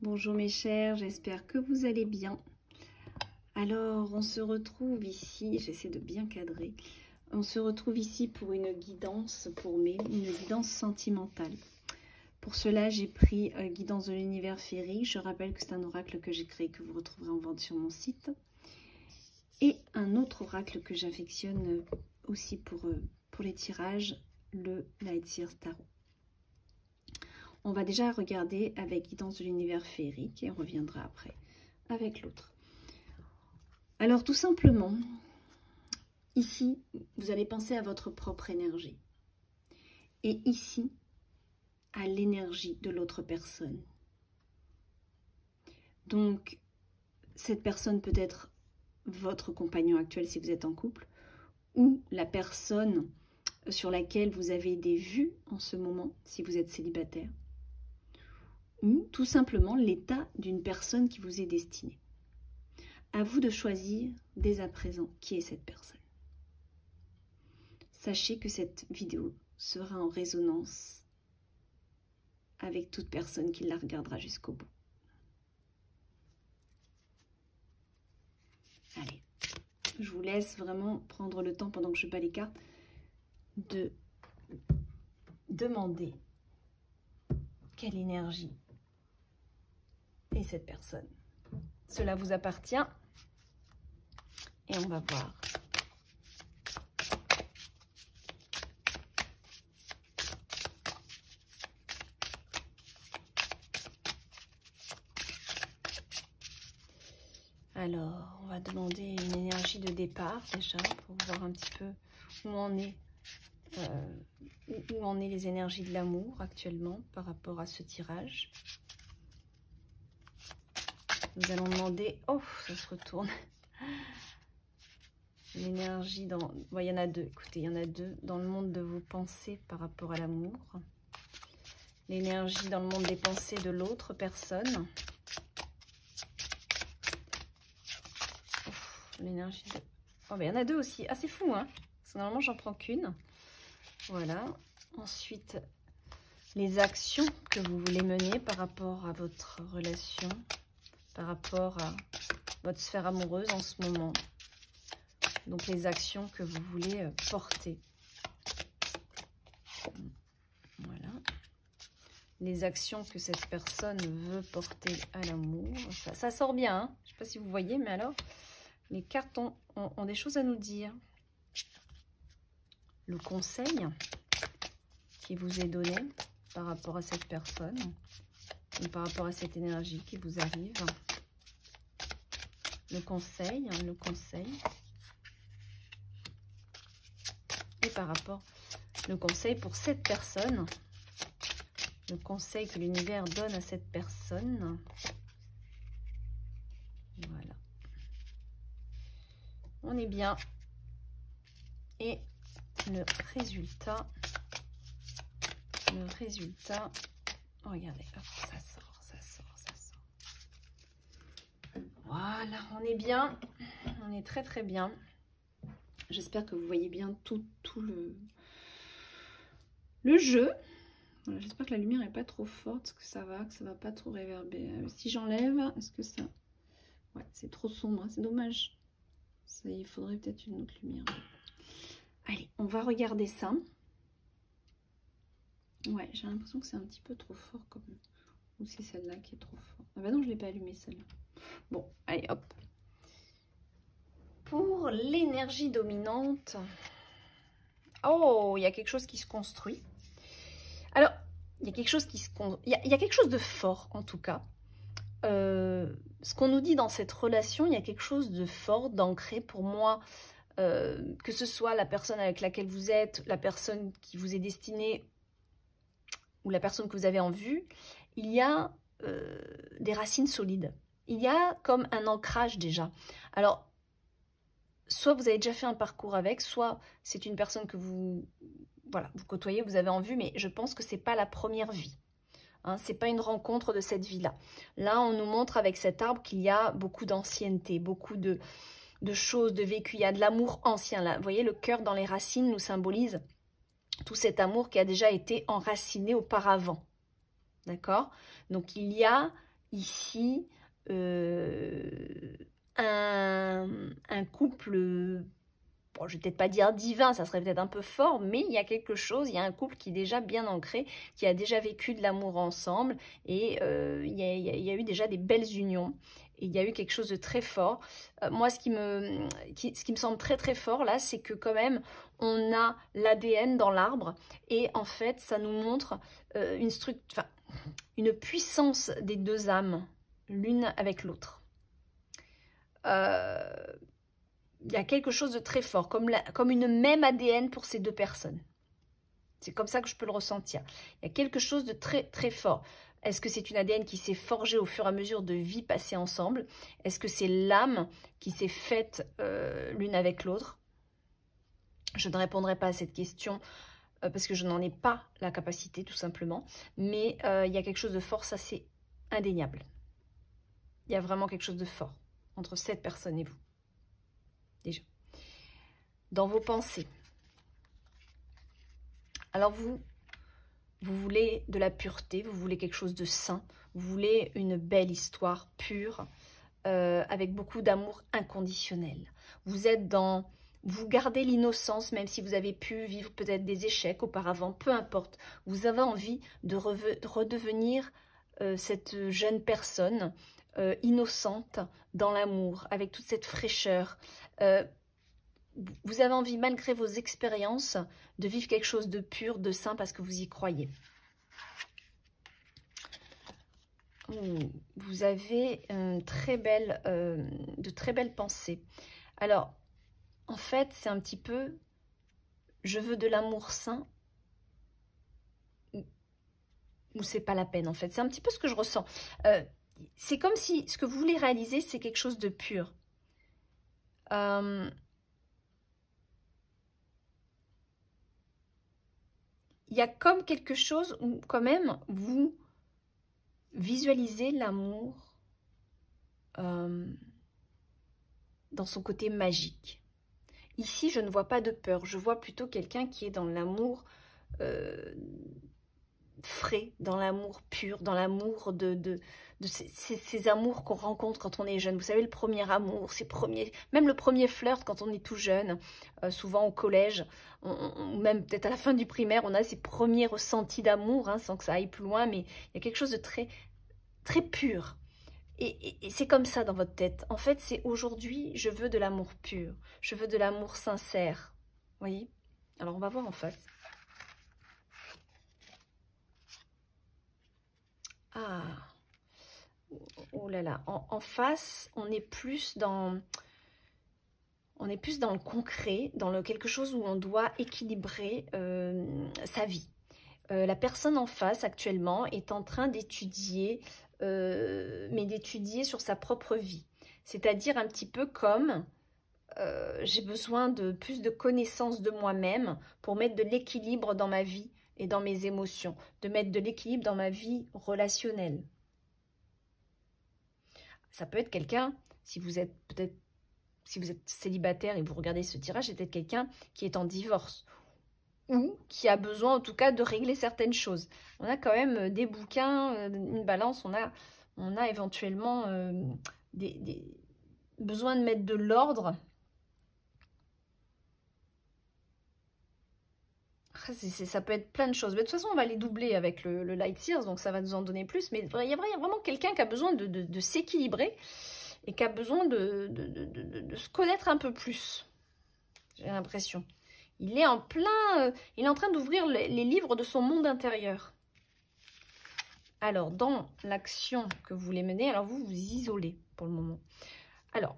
Bonjour mes chers, j'espère que vous allez bien. Alors, on se retrouve ici, j'essaie de bien cadrer. On se retrouve ici pour une guidance une guidance sentimentale. Pour cela, j'ai pris Guidance de l'univers féerique. Je rappelle que c'est un oracle que j'ai créé, que vous retrouverez en vente sur mon site. Et un autre oracle que j'affectionne aussi pour les tirages, le Light Seers Tarot. On va déjà regarder avec Guidance de l'univers féerique et on reviendra après avec l'autre. Alors tout simplement, ici, vous allez penser à votre propre énergie. Et ici, à l'énergie de l'autre personne. Donc, cette personne peut être votre compagnon actuel si vous êtes en couple, ou la personne sur laquelle vous avez des vues en ce moment si vous êtes célibataire, ou tout simplement l'état d'une personne qui vous est destinée. À vous de choisir dès à présent qui est cette personne. Sachez que cette vidéo sera en résonance avec toute personne qui la regardera jusqu'au bout. Allez, je vous laisse vraiment prendre le temps pendant que je bats les cartes de demander quelle énergie est cette personne. Cela vous appartient et on va voir. Alors, on va demander une énergie de départ déjà pour voir un petit peu où en est les énergies de l'amour actuellement par rapport à ce tirage. Nous allons demander, oh, ça se retourne. L'énergie dans, bon, il y en a deux, écoutez, il y en a deux dans le monde de vos pensées par rapport à l'amour. L'énergie dans le monde des pensées de l'autre personne. L'énergie de... Oh, mais il y en a deux aussi. Ah, c'est fou, hein. Parce que normalement, j'en prends qu'une. Voilà. Ensuite, les actions que vous voulez mener par rapport à votre relation, par rapport à votre sphère amoureuse en ce moment. Donc, les actions que vous voulez porter. Voilà. Les actions que cette personne veut porter à l'amour. Ça sort bien, hein. Je ne sais pas si vous voyez, mais alors... Les cartes ont des choses à nous dire. Le conseil qui vous est donné par rapport à cette personne, ou par rapport à cette énergie qui vous arrive. Le conseil. Et par rapport, le conseil pour cette personne. Le conseil que l'univers donne à cette personne. Voilà. On est bien. Et le résultat, regardez, hop, ça sort. Voilà, on est bien. On est très très bien. J'espère que vous voyez bien tout le jeu. Voilà, j'espère que la lumière n'est pas trop forte, que ça va pas trop réverbérer. Si j'enlève, est-ce que ça... Ouais, c'est trop sombre, hein, c'est dommage. Ça, il faudrait peut-être une autre lumière. Allez, on va regarder ça. Ouais, j'ai l'impression que c'est un petit peu trop fort comme... Ou c'est celle-là qui est trop forte. Ah bah non, je ne l'ai pas allumée celle-là. Bon, allez, hop. Pour l'énergie dominante... Oh, il y a quelque chose qui se construit. Alors, il y a quelque chose qui se... Il y a quelque chose de fort, en tout cas. Ce qu'on nous dit dans cette relation, il y a quelque chose de fort, d'ancré pour moi, que ce soit la personne avec laquelle vous êtes, la personne qui vous est destinée ou la personne que vous avez en vue, il y a des racines solides. Il y a comme un ancrage déjà. Alors, soit vous avez déjà fait un parcours avec, soit c'est une personne que vous côtoyez, vous avez en vue, mais je pense que ce n'est pas la première vie. Hein, ce n'est pas une rencontre de cette vie-là. Là, on nous montre avec cet arbre qu'il y a beaucoup d'ancienneté, beaucoup de choses, de vécu. Il y a de l'amour ancien. Là. Vous voyez, le cœur dans les racines nous symbolise tout cet amour qui a déjà été enraciné auparavant. D'accord? Donc, il y a ici un couple, bon, je vais peut-être pas dire divin, ça serait peut-être un peu fort, mais il y a quelque chose, il y a un couple qui est déjà bien ancré, qui a déjà vécu de l'amour ensemble, et il y a eu déjà des belles unions, et il y a eu quelque chose de très fort. Moi, ce qui me semble très très fort là, c'est que quand même, on a l'ADN dans l'arbre, et en fait, ça nous montre une puissance des deux âmes, l'une avec l'autre. Il y a quelque chose de très fort, comme une même ADN pour ces deux personnes. C'est comme ça que je peux le ressentir. Il y a quelque chose de très très fort. Est-ce que c'est une ADN qui s'est forgée au fur et à mesure de vies passées ensemble? Est-ce que c'est l'âme qui s'est faite l'une avec l'autre? Je ne répondrai pas à cette question parce que je n'en ai pas la capacité tout simplement. Mais il y a quelque chose de fort, ça c'est indéniable. Il y a vraiment quelque chose de fort entre cette personne et vous. Déjà. Dans vos pensées. Alors vous voulez de la pureté, vous voulez quelque chose de sain, vous voulez une belle histoire pure, avec beaucoup d'amour inconditionnel. Vous gardez l'innocence, même si vous avez pu vivre peut-être des échecs auparavant, peu importe. Vous avez envie de redevenir cette jeune personne innocente dans l'amour, avec toute cette fraîcheur. Vous avez envie, malgré vos expériences, de vivre quelque chose de pur, de sain, parce que vous y croyez. Vous avez de très belles pensées. Alors, en fait, c'est un petit peu, je veux de l'amour sain, ou c'est pas la peine, en fait. C'est un petit peu ce que je ressens. C'est comme si ce que vous voulez réaliser, c'est quelque chose de pur. Il y a comme quelque chose où, quand même, vous visualisez l'amour dans son côté magique. Ici, je ne vois pas de peur. Je vois plutôt quelqu'un qui est dans l'amour frais, dans l'amour pur, dans l'amour de ces amours qu'on rencontre quand on est jeune. Vous savez, le premier amour, même le premier flirt quand on est tout jeune, souvent au collège, ou même peut-être à la fin du primaire, on a ces premiers ressentis d'amour, hein, sans que ça aille plus loin, mais il y a quelque chose de très, très pur. Et c'est comme ça dans votre tête. En fait, c'est aujourd'hui, je veux de l'amour pur. Je veux de l'amour sincère. Vous voyez? Alors, on va voir en face. Ah, oh là là. En face, on est plus dans le concret, dans quelque chose où on doit équilibrer sa vie. La personne en face, actuellement, est en train d'étudier, mais d'étudier sur sa propre vie. C'est-à-dire un petit peu comme j'ai besoin de plus de connaissances de moi-même pour mettre de l'équilibre dans ma vie et dans mes émotions, de mettre de l'équilibre dans ma vie relationnelle. Ça peut être quelqu'un, si vous êtes célibataire et vous regardez ce tirage, c'est peut-être quelqu'un qui est en divorce ou qui a besoin en tout cas de régler certaines choses. On a quand même des bouquins, une balance, on a éventuellement des besoins de mettre de l'ordre. Ça peut être plein de choses. Mais de toute façon, on va les doubler avec le Light Sears, donc ça va nous en donner plus. Mais il y a vraiment quelqu'un qui a besoin de s'équilibrer et qui a besoin de se connaître un peu plus. J'ai l'impression. Il est en train d'ouvrir les livres de son monde intérieur. Alors, dans l'action que vous voulez mener, alors vous isolez pour le moment. Alors,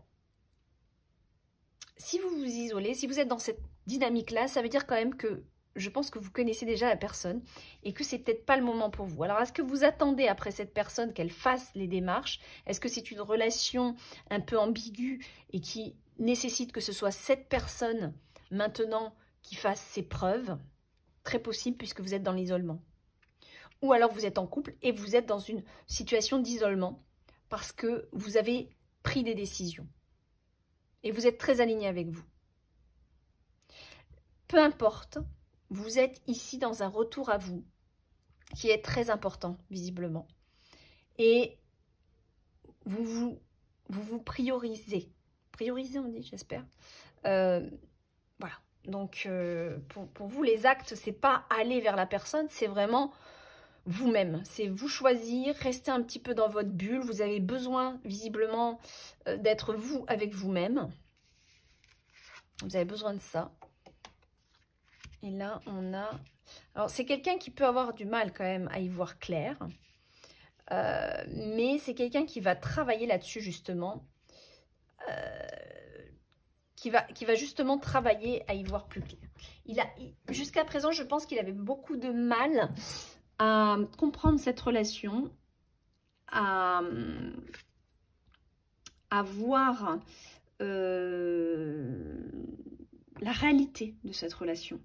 si vous vous isolez, si vous êtes dans cette dynamique-là, ça veut dire quand même que je pense que vous connaissez déjà la personne et que c'est peut-être pas le moment pour vous. Alors, est-ce que vous attendez après cette personne qu'elle fasse les démarches? Est-ce que c'est une relation un peu ambiguë et qui nécessite que ce soit cette personne maintenant qui fasse ses preuves? Très possible puisque vous êtes dans l'isolement. Ou alors vous êtes en couple et vous êtes dans une situation d'isolement parce que vous avez pris des décisions. Et vous êtes très aligné avec vous. Peu importe, vous êtes ici dans un retour à vous qui est très important, visiblement. Et vous priorisez. Priorisez, on dit, j'espère. Voilà. Donc, pour vous, les actes, c'est pas aller vers la personne, c'est vraiment vous-même. C'est vous choisir, rester un petit peu dans votre bulle. Vous avez besoin, visiblement, d'être vous avec vous-même. Vous avez besoin de ça. Et là, on a... Alors, c'est quelqu'un qui peut avoir du mal quand même à y voir clair. Mais c'est quelqu'un qui va travailler là-dessus, justement. Qui va justement travailler à y voir plus clair. Jusqu'à présent, je pense qu'il avait beaucoup de mal à comprendre cette relation, à voir la réalité de cette relation.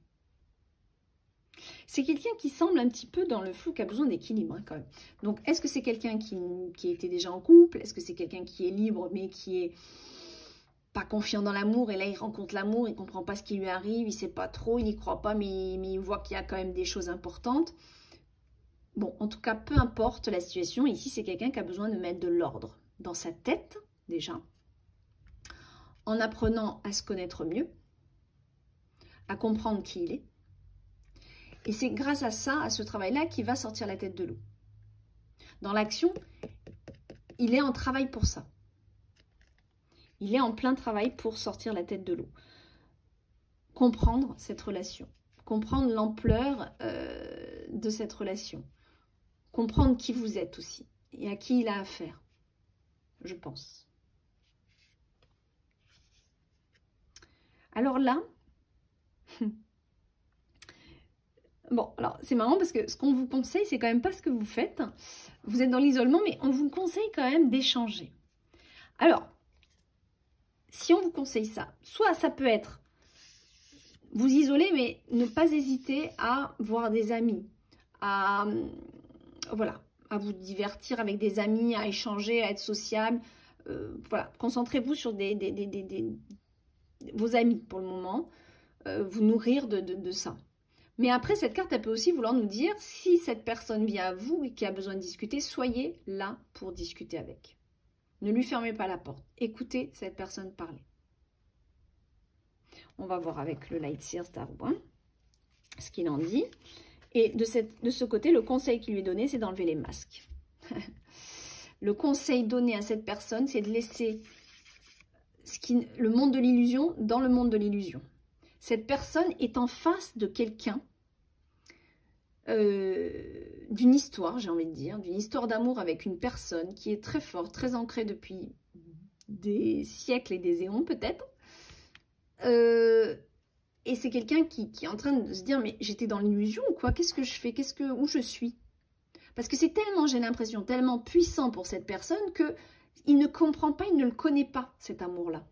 C'est quelqu'un qui semble un petit peu dans le flou, qui a besoin d'équilibre quand même. Donc, est-ce que c'est quelqu'un qui était déjà en couple? Est-ce que c'est quelqu'un qui est libre, mais qui est pas confiant dans l'amour? Et là, il rencontre l'amour, il ne comprend pas ce qui lui arrive, il ne sait pas trop, il n'y croit pas, mais il voit qu'il y a quand même des choses importantes. Bon, en tout cas, peu importe la situation, ici, c'est quelqu'un qui a besoin de mettre de l'ordre dans sa tête, déjà, en apprenant à se connaître mieux, à comprendre qui il est. Et c'est grâce à ça, à ce travail-là, qu'il va sortir la tête de l'eau. Dans l'action, il est en travail pour ça. Il est en plein travail pour sortir la tête de l'eau. Comprendre cette relation. Comprendre l'ampleur de cette relation. Comprendre qui vous êtes aussi. Et à qui il a affaire. Je pense. Alors là... Bon, alors c'est marrant parce que ce qu'on vous conseille, c'est quand même pas ce que vous faites. Vous êtes dans l'isolement, mais on vous conseille quand même d'échanger. Alors, si on vous conseille ça, soit ça peut être vous isoler, mais ne pas hésiter à voir des amis, à vous divertir avec des amis, à échanger, à être sociable. Voilà, concentrez-vous sur vos amis pour le moment, vous nourrir de ça. Mais après, cette carte, elle peut aussi vouloir nous dire, si cette personne vient à vous et qui a besoin de discuter, soyez là pour discuter avec. Ne lui fermez pas la porte. Écoutez cette personne parler. On va voir avec le Light Seer Starbois ce qu'il en dit. Et de ce côté, le conseil qui lui est donné, c'est d'enlever les masques. Le conseil donné à cette personne, c'est de laisser le monde de l'illusion dans le monde de l'illusion. Cette personne est en face de quelqu'un, d'une histoire, j'ai envie de dire, d'une histoire d'amour avec une personne qui est très forte, très ancrée depuis des siècles et des éons peut-être. Et c'est quelqu'un qui est en train de se dire, mais j'étais dans l'illusion ou quoi? Qu'est-ce que je fais? Où je suis? Parce que c'est tellement, j'ai l'impression, tellement puissant pour cette personne qu'il ne comprend pas, il ne le connaît pas, cet amour-là.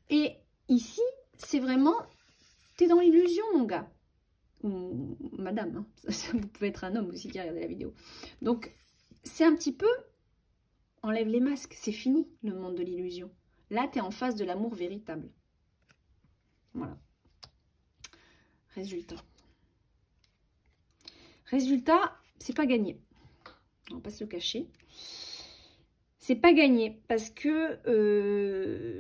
Et ici, c'est vraiment, t'es dans l'illusion, mon gars. Ou madame, hein. Vous pouvez être un homme aussi qui a regardé la vidéo. Donc, c'est un petit peu, enlève les masques, c'est fini, le monde de l'illusion. Là, tu es en face de l'amour véritable. Voilà. Résultat. Résultat, c'est pas gagné. On va pas se le cacher. C'est pas gagné parce que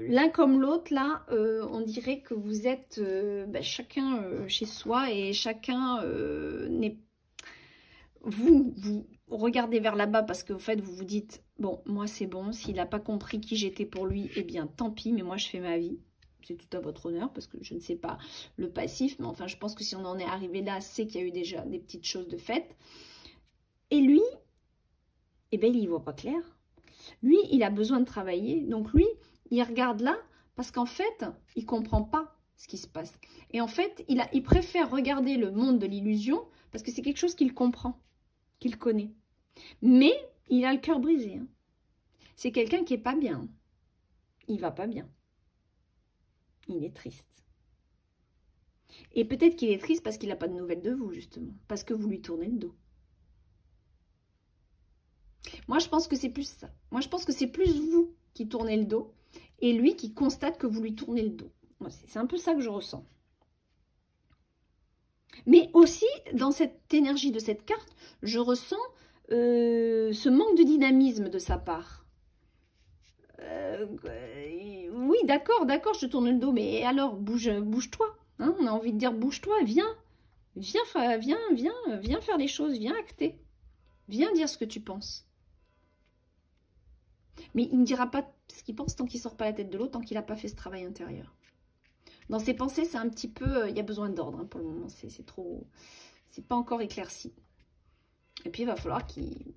l'un comme l'autre, là, on dirait que vous êtes chacun chez soi et chacun n'est... Vous regardez vers là-bas parce que en fait, vous vous dites, bon, moi c'est bon, s'il n'a pas compris qui j'étais pour lui, eh bien tant pis, mais moi je fais ma vie. C'est tout à votre honneur parce que je ne sais pas le passif, mais enfin je pense que si on en est arrivé là, c'est qu'il y a eu déjà des petites choses de faites. Et lui, eh bien il n'y voit pas clair. Lui, il a besoin de travailler. Donc lui, il regarde là parce qu'en fait, il ne comprend pas ce qui se passe. Et en fait, il préfère regarder le monde de l'illusion parce que c'est quelque chose qu'il comprend, qu'il connaît. Mais il a le cœur brisé. Hein. C'est quelqu'un qui n'est pas bien. Il ne va pas bien. Il est triste. Et peut-être qu'il est triste parce qu'il n'a pas de nouvelles de vous, justement. Parce que vous lui tournez le dos. Moi, je pense que c'est plus ça. Moi, je pense que c'est plus vous qui tournez le dos et lui qui constate que vous lui tournez le dos. C'est un peu ça que je ressens. Mais aussi, dans cette énergie de cette carte, je ressens ce manque de dynamisme de sa part. oui, d'accord, je te tourne le dos, mais alors, bouge-toi. Hein, on a envie de dire, bouge-toi, viens faire les choses, viens acter. Viens dire ce que tu penses. Mais il ne dira pas ce qu'il pense tant qu'il ne sort pas la tête de l'eau, tant qu'il n'a pas fait ce travail intérieur. Dans ses pensées, c'est un petit peu... il y a besoin d'ordre hein, pour le moment, c'est trop... C'est pas encore éclairci. Et puis, il va falloir qu'il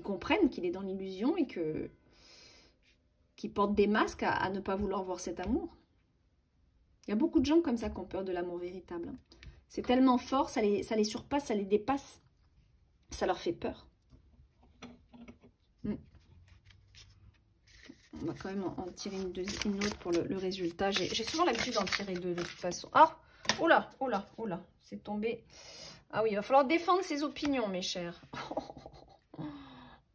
comprenne qu'il est dans l'illusion et qu'il porte des masques à ne pas vouloir voir cet amour. Il y a beaucoup de gens comme ça qui ont peur de l'amour véritable. Hein. C'est tellement fort, ça les surpasse, ça les dépasse. Ça leur fait peur. On va quand même en tirer une autre pour le résultat. J'ai souvent l'habitude d'en tirer deux de toute façon. Ah, oh là, c'est tombé. Ah oui, il va falloir défendre ses opinions, mes chers.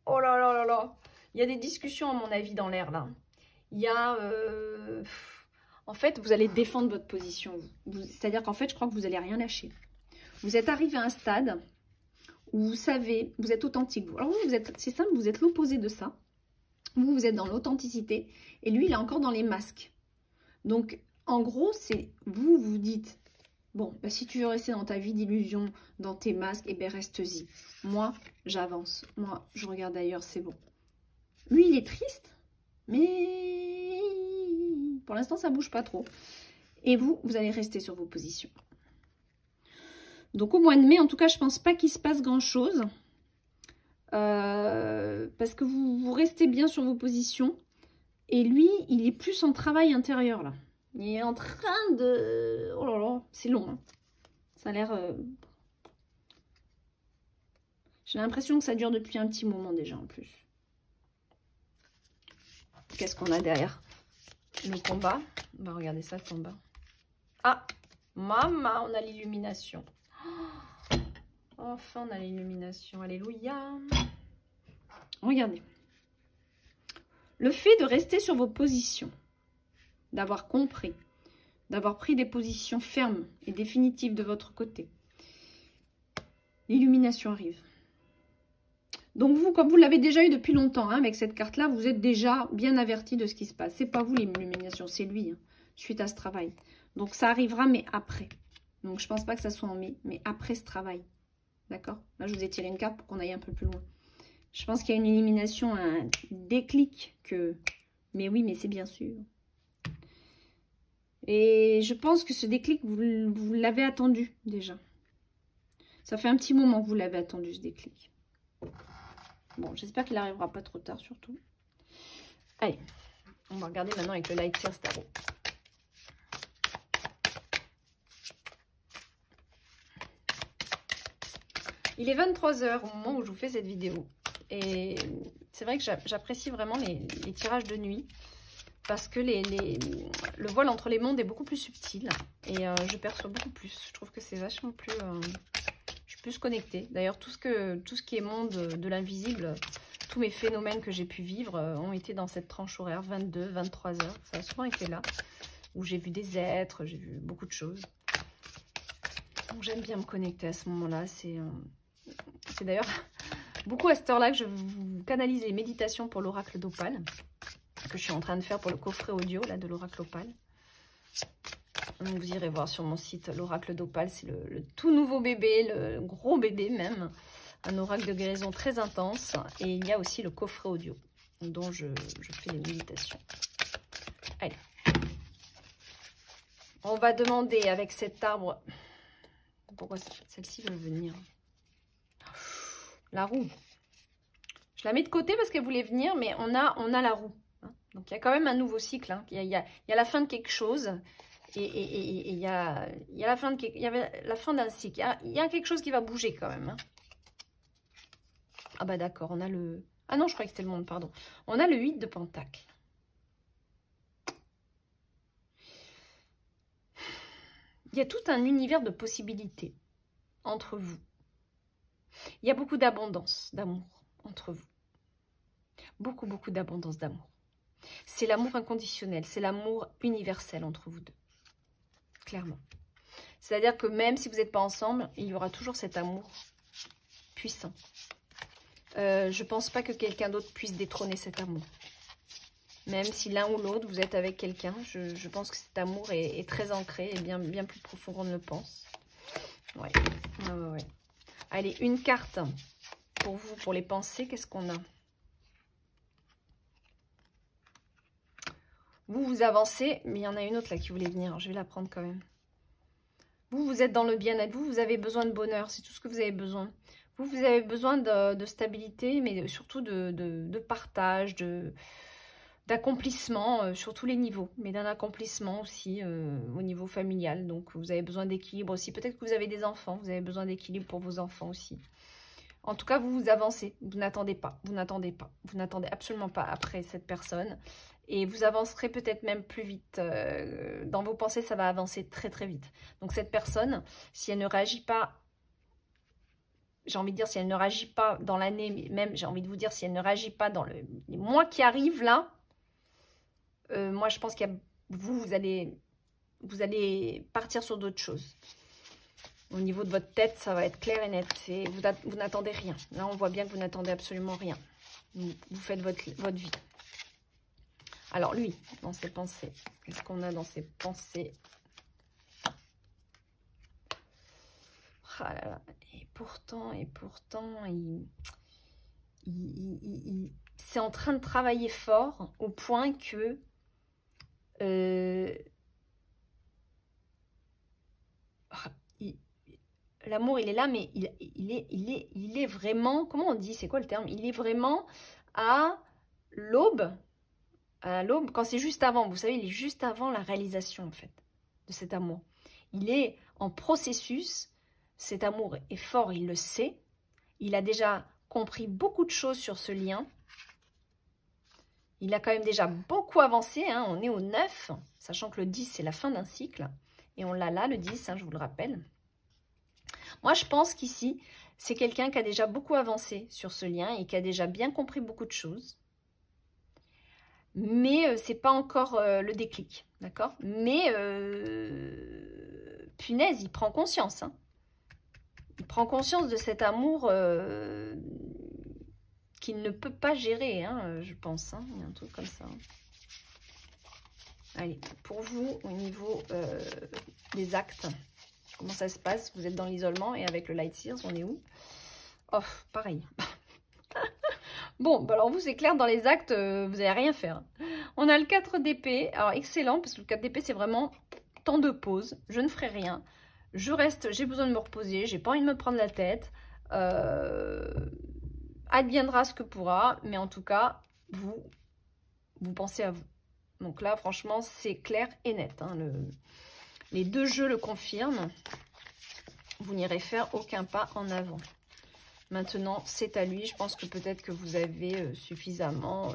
Oh là là là là. Il y a des discussions, à mon avis, dans l'air, là. Il y a... En fait, vous allez défendre votre position. C'est-à-dire qu'en fait, je crois que vous n'allez rien lâcher. Vous êtes arrivé à un stade où vous savez, vous êtes authentique. Alors vous c'est simple, vous êtes l'opposé de ça. Vous êtes dans l'authenticité et lui, il est encore dans les masques. Donc, en gros, c'est vous dites, bon, bah, si tu veux rester dans ta vie d'illusion, dans tes masques, eh bien, reste-y. Moi, j'avance. Moi, je regarde ailleurs, c'est bon. Lui, il est triste, mais pour l'instant, ça bouge pas trop. Et vous allez rester sur vos positions. Donc, au mois de mai, en tout cas, je pense pas qu'il se passe grand-chose. Parce que vous restez bien sur vos positions. Et lui, il est plus en travail intérieur, là. Il est en train de... Oh là là, c'est long. Hein. Ça a l'air... J'ai l'impression que ça dure depuis un petit moment déjà, en plus. Qu'est-ce qu'on a derrière? Le combat. On va regarder ça, le combat. Ah, maman, on a l'illumination. Enfin, on a l'illumination. Alléluia. Regardez. Le fait de rester sur vos positions, d'avoir compris, d'avoir pris des positions fermes et définitives de votre côté, l'illumination arrive. Donc vous, comme vous l'avez déjà eu depuis longtemps, hein, avec cette carte-là, vous êtes déjà bien averti de ce qui se passe. C'est pas vous l'illumination, c'est lui, hein, suite à ce travail. Donc ça arrivera, mais après. Donc je pense pas que ça soit en mai, mais après ce travail. D'accord? Là, je vous ai tiré une carte pour qu'on aille un peu plus loin. Je pense qu'il y a une élimination, un déclic que... Mais oui, mais c'est bien sûr. Et je pense que ce déclic, vous l'avez attendu déjà. Ça fait un petit moment que vous l'avez attendu, ce déclic. Bon, j'espère qu'il n'arrivera pas trop tard, surtout. Allez, on va regarder maintenant avec le Light Sears Tarot. Il est 23 h au moment où je vous fais cette vidéo. Et c'est vrai que j'apprécie vraiment les tirages de nuit. Parce que le voile entre les mondes est beaucoup plus subtil. Et je perçois beaucoup plus. Je trouve que c'est vachement plus... je suis plus connectée. D'ailleurs, tout ce qui est monde de l'invisible, tous mes phénomènes que j'ai pu vivre ont été dans cette tranche horaire, 22, 23 h. Ça a souvent été là. Où j'ai vu des êtres, j'ai vu beaucoup de choses. Donc j'aime bien me connecter à ce moment-là. C'est d'ailleurs beaucoup à cette heure-là que je vous canalise les méditations pour l'oracle d'Opale. Que je suis en train de faire pour le coffret audio là, de l'oracle Opale. Donc vous irez voir sur mon site l'oracle d'Opale, c'est le tout nouveau bébé, le gros bébé même, un oracle de guérison très intense. Et il y a aussi le coffret audio dont je fais les méditations. Allez, on va demander avec cet arbre, pourquoi celle-ci veut venir, la roue. Je la mets de côté parce qu'elle voulait venir, mais on a la roue. Donc, il y a quand même un nouveau cycle. Hein. Il y a la fin de quelque chose et il y a la fin d'un cycle. Il y a quelque chose qui va bouger quand même. Hein. Ah bah d'accord, on a le... Ah non, je croyais que c'était le monde, pardon. On a le 8 de Pentacle. Il y a tout un univers de possibilités entre vous. Il y a beaucoup d'abondance, d'amour entre vous. Beaucoup, beaucoup d'abondance d'amour. C'est l'amour inconditionnel, c'est l'amour universel entre vous deux. Clairement. C'est-à-dire que même si vous n'êtes pas ensemble, il y aura toujours cet amour puissant. Je ne pense pas que quelqu'un d'autre puisse détrôner cet amour. Même si l'un ou l'autre, vous êtes avec quelqu'un, je pense que cet amour est très ancré et bien plus profond qu'on ne le pense. Ouais. Ouais. Allez, une carte pour vous, pour les pensées, qu'est-ce qu'on a? Vous avancez, mais il y en a une autre là qui voulait venir, je vais la prendre quand même. Vous êtes dans le bien-être, vous avez besoin de bonheur, c'est tout ce que vous avez besoin. Vous avez besoin de stabilité, mais surtout de partage, d'accomplissement sur tous les niveaux, mais d'un accomplissement aussi au niveau familial. Donc, vous avez besoin d'équilibre aussi. Peut-être que vous avez des enfants, vous avez besoin d'équilibre pour vos enfants aussi. En tout cas, vous avancez, vous n'attendez pas, vous n'attendez absolument pas après cette personne. Et vous avancerez peut-être même plus vite. Dans vos pensées, ça va avancer très très vite. Donc cette personne, si elle ne réagit pas, j'ai envie de dire si elle ne réagit pas dans l'année, mais même j'ai envie de vous dire si elle ne réagit pas dans les mois qui arrivent là, moi je pense qu'il y a vous allez partir sur d'autres choses. Au niveau de votre tête, ça va être clair et net. Vous n'attendez rien. Là, on voit bien que vous n'attendez absolument rien. Vous faites votre vie. Alors, lui, dans ses pensées, qu'est-ce qu'on a dans ses pensées? Ah là là. Et pourtant, c'est en train de travailler fort au point que l'amour, il est là, mais il est vraiment, comment on dit, c'est quoi le terme? Il est vraiment à l'aube, quand c'est juste avant, vous savez, il est juste avant la réalisation, en fait, de cet amour. Il est en processus, cet amour est fort, il le sait, il a déjà compris beaucoup de choses sur ce lien, il a quand même déjà beaucoup avancé, hein, on est au 9, sachant que le 10, c'est la fin d'un cycle, et on l'a là, le 10, hein, je vous le rappelle. Moi, je pense qu'ici, c'est quelqu'un qui a déjà beaucoup avancé sur ce lien et qui a déjà bien compris beaucoup de choses. Mais ce n'est pas encore le déclic, d'accord? Mais, punaise, il prend conscience. Hein. Il prend conscience de cet amour qu'il ne peut pas gérer, hein, je pense. Hein. Il y a un truc comme ça. Hein. Allez, pour vous, au niveau des actes, comment ça se passe? Vous êtes dans l'isolement et avec le Light Sears, on est où? Oh, pareil. Bon, bah alors vous, c'est clair, dans les actes, vous n'allez rien faire. On a le 4 d'épée. Alors, excellent, parce que le 4 d'épée, c'est vraiment temps de pause. Je ne ferai rien. Je reste, j'ai besoin de me reposer. J'ai pas envie de me prendre la tête. Adviendra ce que pourra. Mais en tout cas, vous pensez à vous. Donc là, franchement, c'est clair et net. Hein, les deux jeux le confirment. Vous n'irez faire aucun pas en avant. Maintenant, c'est à lui. Je pense que peut-être que vous avez suffisamment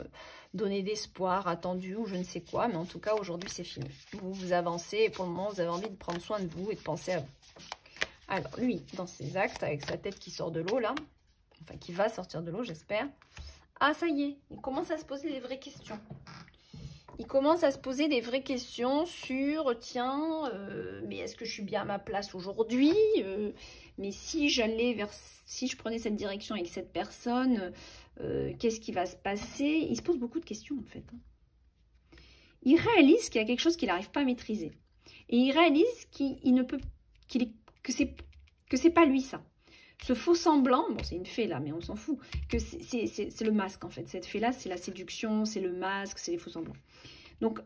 donné d'espoir, attendu ou je ne sais quoi. Mais en tout cas, aujourd'hui, c'est fini. Vous avancez et pour le moment, vous avez envie de prendre soin de vous et de penser à vous. Alors, lui, dans ses actes, avec sa tête qui sort de l'eau, là, enfin, qui va sortir de l'eau, j'espère. Ah, ça y est, il commence à se poser des vraies questions. Il commence à se poser des vraies questions sur, tiens, mais est-ce que je suis bien à ma place aujourd'hui? Mais si je prenais cette direction avec cette personne, qu'est-ce qui va se passer? Il se pose beaucoup de questions, en fait. Il réalise qu'il y a quelque chose qu'il n'arrive pas à maîtriser. Et il réalise que c'est pas lui, ça. Ce faux semblant, bon, c'est une fée, là, mais on s'en fout, que c'est le masque, en fait. Cette fée-là, c'est la séduction, c'est le masque, c'est les faux semblants. Donc,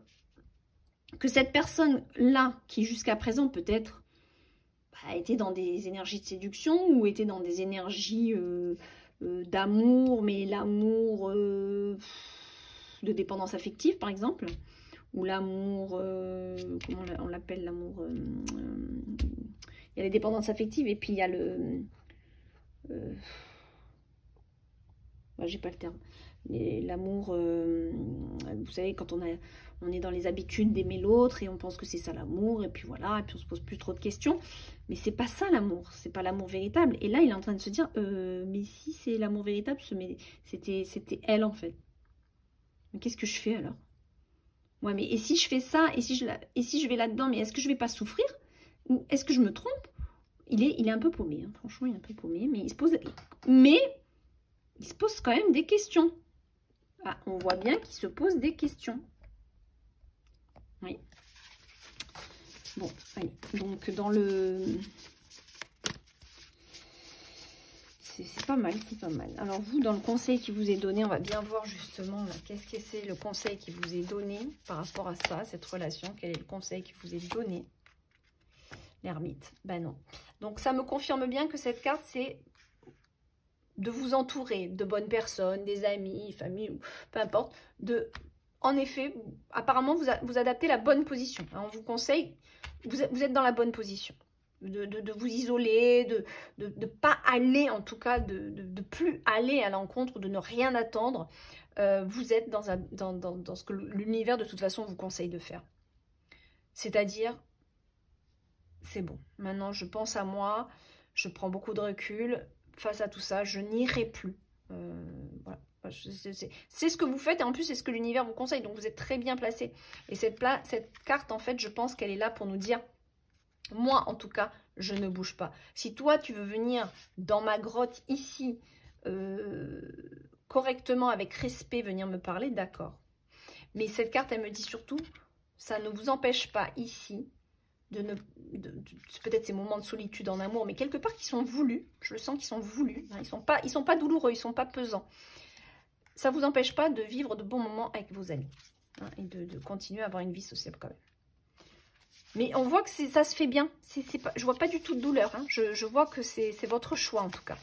que cette personne-là, qui jusqu'à présent, peut-être, était dans des énergies de séduction ou était dans des énergies d'amour, mais l'amour de dépendance affective, par exemple, ou l'amour, comment on l'appelle, l'amour, il y a les dépendances affectives et puis il y a le... j'ai pas le terme. L'amour, vous savez, quand on est dans les habitudes d'aimer l'autre et on pense que c'est ça l'amour, et puis voilà, et puis on se pose plus trop de questions. Mais c'est pas ça l'amour, c'est pas l'amour véritable. Et là, il est en train de se dire, mais si c'est l'amour véritable, c'était elle en fait. Mais qu'est-ce que je fais alors? Ouais, mais et si je fais ça, et si je vais là-dedans, mais est-ce que je vais pas souffrir? Ou est-ce que je me trompe? Il est un peu paumé, hein. Franchement, il est un peu paumé, mais il se pose quand même des questions. Ah, on voit bien qu'il se pose des questions. Oui. Bon, allez. Donc, dans le... C'est pas mal, c'est pas mal. Alors, vous, dans le conseil qui vous est donné, on va bien voir justement, qu'est-ce que c'est le conseil qui vous est donné par rapport à ça, cette relation. Quel est le conseil qui vous est donné? L'ermite. Ben non. Donc, ça me confirme bien que cette carte, c'est de vous entourer de bonnes personnes, des amis, famille, ou peu importe. En effet, apparemment, vous adaptez la bonne position. On vous conseille, vous êtes dans la bonne position. De vous isoler, de ne pas aller, en tout cas, de plus aller à l'encontre, de ne rien attendre. Vous êtes dans ce que l'univers, de toute façon, vous conseille de faire. C'est-à-dire, c'est bon. Maintenant, je pense à moi, je prends beaucoup de recul. Face à tout ça, je n'irai plus. Voilà. C'est ce que vous faites et en plus, c'est ce que l'univers vous conseille. Donc, vous êtes très bien placé. Et cette carte, en fait, je pense qu'elle est là pour nous dire... Moi, en tout cas, je ne bouge pas. Si toi, tu veux venir dans ma grotte ici, correctement, avec respect, venir me parler, d'accord. Mais cette carte, elle me dit surtout, ça ne vous empêche pas ici, peut-être ces moments de solitude en amour, mais quelque part qui sont voulus. Je le sens qu'ils sont voulus. Hein, ils sont pas douloureux, ils ne sont pas pesants. Ça ne vous empêche pas de vivre de bons moments avec vos amis. Hein, et de continuer à avoir une vie sociale quand même. Mais on voit que ça se fait bien. Je vois pas du tout de douleur. Hein. Je vois que c'est votre choix en tout cas.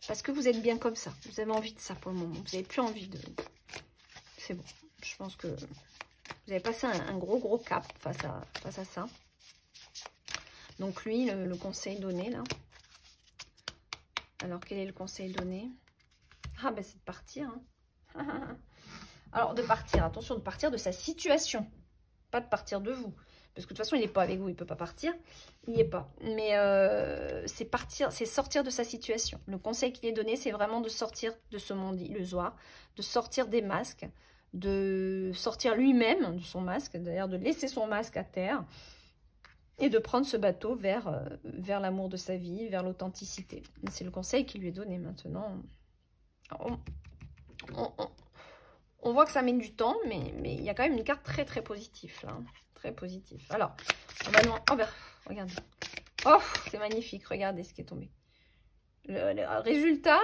Parce que vous êtes bien comme ça. Vous avez envie de ça pour le moment. Vous n'avez plus envie de... C'est bon. Je pense que vous avez passé un gros cap face à ça. Donc lui, le conseil donné là. Alors quel est le conseil donné? Ah ben c'est de partir. Hein. Alors de partir, attention, de partir de sa situation. Pas de partir de vous. Parce que de toute façon, il n'est pas avec vous, il ne peut pas partir. Il n'y est pas. Mais c'est partir, c'est sortir de sa situation. Le conseil qui est donné, c'est vraiment de sortir de ce monde illusoire, de sortir des masques, de sortir lui-même de son masque, d'ailleurs de laisser son masque à terre et de prendre ce bateau vers l'amour de sa vie, vers l'authenticité. C'est le conseil qui lui est donné maintenant. On voit que ça met du temps, mais il y a quand même une carte très très positive là. Très positif. Alors, on va demander... Oh, ben, regardez. Oh, c'est magnifique. Regardez ce qui est tombé. Le résultat...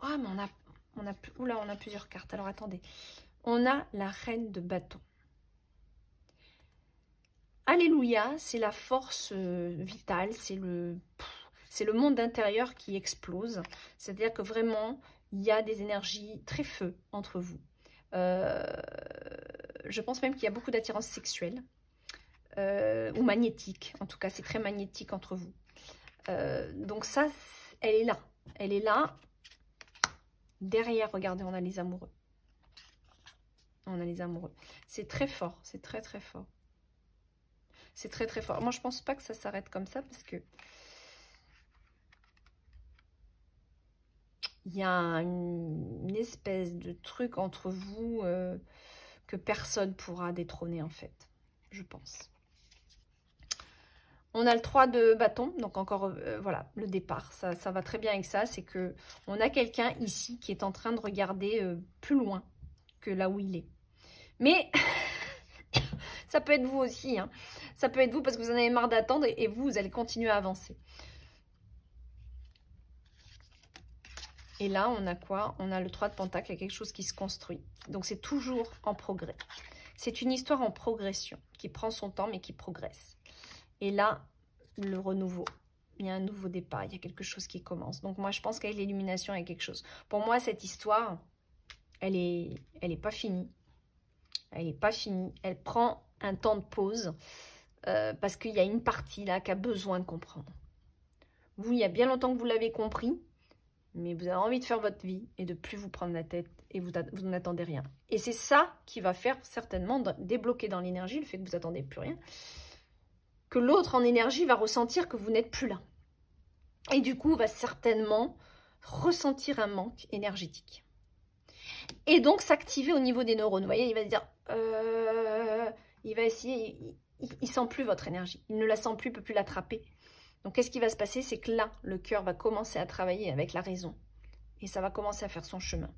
Oh, mais oula, on a plusieurs cartes. Alors, attendez. On a la reine de bâton. Alléluia, c'est la force vitale. C'est le monde intérieur qui explose. C'est-à-dire que vraiment, il y a des énergies très feu entre vous. Je pense même qu'il y a beaucoup d'attirance sexuelle ou magnétique. En tout cas, c'est très magnétique entre vous. Donc ça, elle est là. Elle est là. Derrière, regardez, on a les amoureux. On a les amoureux. C'est très fort. C'est très, très fort. C'est très, très fort. Moi, je pense pas que ça s'arrête comme ça parce que il y a une espèce de truc entre vous que personne pourra détrôner en fait, je pense. On a le 3 de bâton, donc encore, voilà, le départ, ça va très bien avec ça, c'est que on a quelqu'un ici qui est en train de regarder plus loin que là où il est. Mais ça peut être vous aussi, hein. Ça peut être vous parce que vous en avez marre d'attendre et vous allez continuer à avancer. Et là, on a quoi? On a le 3 de pentacle, il y a quelque chose qui se construit. Donc, c'est toujours en progrès. C'est une histoire en progression, qui prend son temps, mais qui progresse. Et là, le renouveau. Il y a un nouveau départ, il y a quelque chose qui commence. Donc, moi, je pense qu'avec l'illumination, il y a quelque chose. Pour moi, cette histoire, elle est pas finie. Elle n'est pas finie. Elle prend un temps de pause parce qu'il y a une partie là qui a besoin de comprendre. Vous, il y a bien longtemps que vous l'avez compris. Mais vous avez envie de faire votre vie et de plus vous prendre la tête et vous n'attendez rien. Et c'est ça qui va faire certainement débloquer dans l'énergie, le fait que vous n'attendez plus rien, que l'autre en énergie va ressentir que vous n'êtes plus là. Et du coup, va certainement ressentir un manque énergétique. Et donc s'activer au niveau des neurones. Vous voyez, il va se dire, il va essayer, il sent plus votre énergie. Il ne la sent plus, il ne peut plus l'attraper. Donc, qu'est-ce qui va se passer? C'est que là, le cœur va commencer à travailler avec la raison. Et ça va commencer à faire son chemin.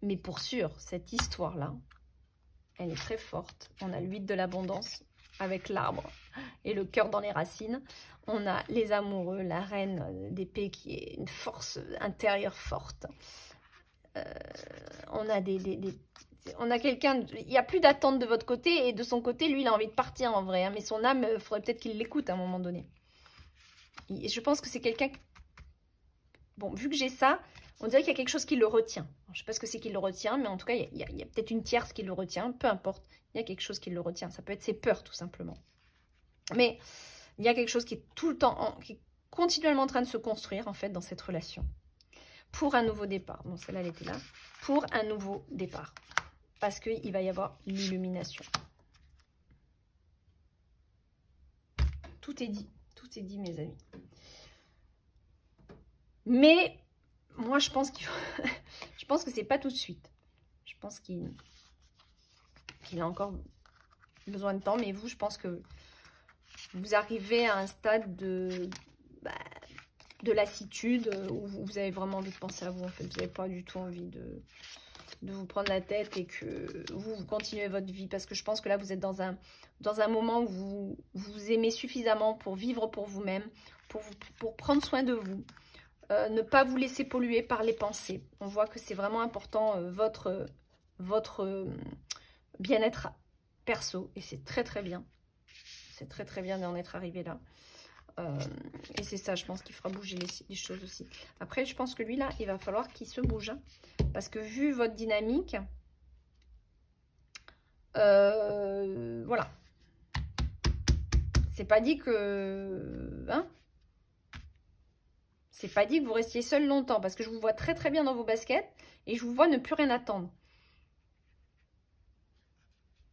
Mais pour sûr, cette histoire-là, elle est très forte. On a l'huile de l'abondance avec l'arbre et le cœur dans les racines. On a les amoureux, la reine d'épée qui est une force intérieure forte. On a quelqu'un, il n'y a plus d'attente de votre côté et de son côté, lui, il a envie de partir en vrai. Hein, mais son âme, il faudrait peut-être qu'il l'écoute à un moment donné. Et je pense que c'est quelqu'un... Bon, vu que j'ai ça, on dirait qu'il y a quelque chose qui le retient. Alors, je ne sais pas ce que c'est qui le retient, mais en tout cas, il y a peut-être une tierce qui le retient. Peu importe, il y a quelque chose qui le retient. Ça peut être ses peurs, tout simplement. Mais il y a quelque chose qui est tout le temps, qui est continuellement en train de se construire, en fait, dans cette relation. Pour un nouveau départ. Bon, celle-là, elle était là. Pour un nouveau départ. Parce qu'il va y avoir l'illumination. Tout est dit. Tout est dit, mes amis. Mais moi, je pense qu'il faut... je pense que c'est pas tout de suite. Je pense qu'il a encore besoin de temps. Mais vous, je pense que vous arrivez à un stade de lassitude où vous avez vraiment envie de penser à vous. En fait, vous n'avez pas du tout envie de vous prendre la tête et que vous continuez votre vie. Parce que je pense que là, vous êtes dans un moment où vous vous aimez suffisamment pour vivre pour vous-même, pour prendre soin de vous. Ne pas vous laisser polluer par les pensées. On voit que c'est vraiment important, votre bien-être perso. Et c'est très très bien. C'est très très bien d'en être arrivé là. Et c'est ça, je pense, qu'il fera bouger les choses aussi. Après, je pense que lui, là, il va falloir qu'il se bouge. Hein, parce que vu votre dynamique, voilà. C'est pas dit que... Hein, c'est pas dit que vous restiez seul longtemps. Parce que je vous vois très très bien dans vos baskets. Et je vous vois ne plus rien attendre.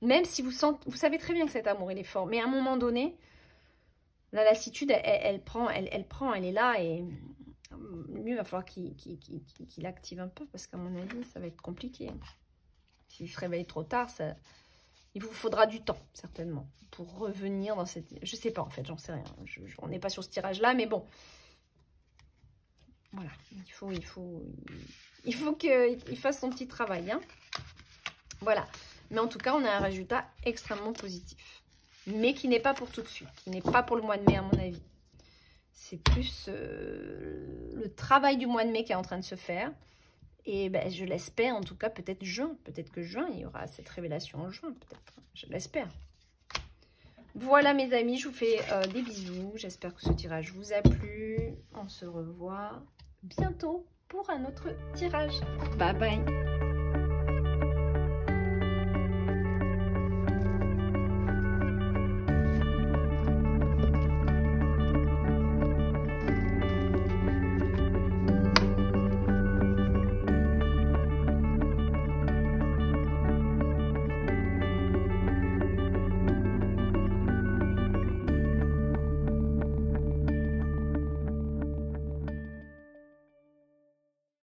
Même si vous savez très bien que cet amour, il est fort. Mais à un moment donné... La lassitude, elle est là et lui, il va falloir qu'il active un peu parce qu'à mon avis, ça va être compliqué. S'il se réveille trop tard, il vous faudra du temps, certainement, pour revenir dans cette... Je sais pas, en fait, j'en sais rien. On n'est pas sur ce tirage-là, mais bon. Voilà, il faut qu'il fasse son petit travail. Hein. Voilà. Mais en tout cas, on a un résultat extrêmement positif. Mais qui n'est pas pour tout de suite, qui n'est pas pour le mois de mai à mon avis. C'est plus le travail du mois de mai qui est en train de se faire. Et ben, je l'espère, en tout cas, peut-être juin. Peut-être que juin, il y aura cette révélation en juin, peut-être. Je l'espère. Voilà mes amis, je vous fais des bisous. J'espère que ce tirage vous a plu. On se revoit bientôt pour un autre tirage. Bye bye.